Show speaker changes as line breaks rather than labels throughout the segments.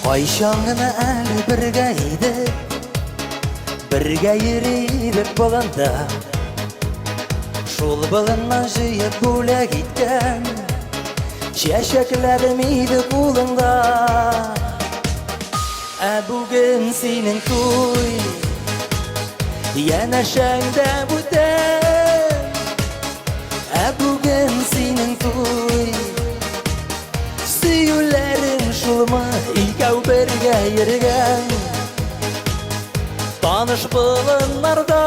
Кайчан әлі бірге идік, бірге ерейбек болғанда, шул былынан жиып бөлек еткен, чәчәкләрім иді қолыңда. Бүген синең туй, янәшәңдә бүтән. Бүген синең туй, сөюләрің шулмы икәү бергә йөргән. Таныш болыннарда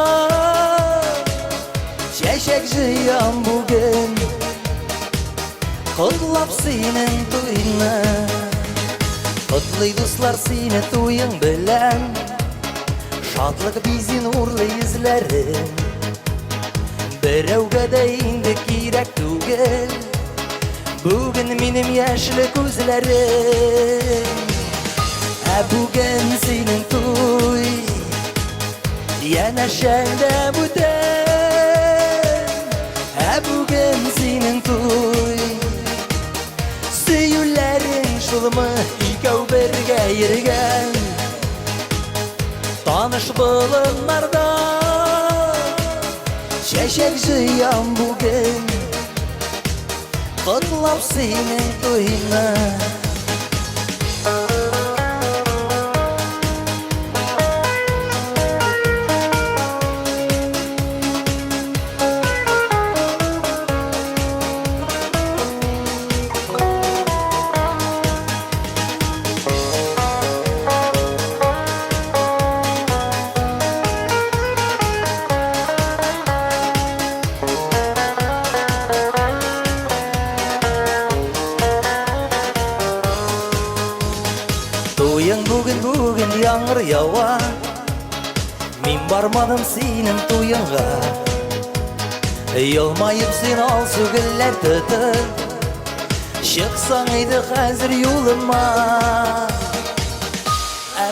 чәчәк җыям бүген, котлап синең туйны. Котлый дуслар сине туйың белән, шатлык бизи нурлы йөзләрен. Берәүгә дә инде кирәк түгел, бүген минем яшьле күзләрем. Бүген синең туй, янәшәңдә бүтән. Бүген синең туй, сөюләрең шулмы икәү бергә йөргән. Таныш болыннарда чәчәк җыям бүген, котлап синең туйны. Туйың бүген яңгыр ява, мин бармадым синең туйыңга. Елмайып син алсу гөлләр тотып, чыксаң иде хәзер юлыма.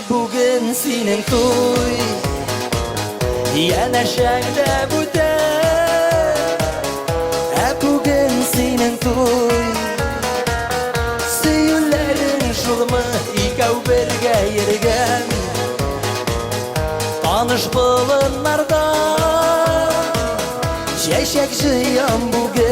Бүген синең туй, янәшәңдә бүтән. Бүген синең туй, сөюләрең шулмы икәү бергә йөргән. Таныш болыннарда чәчәк җыям бүген.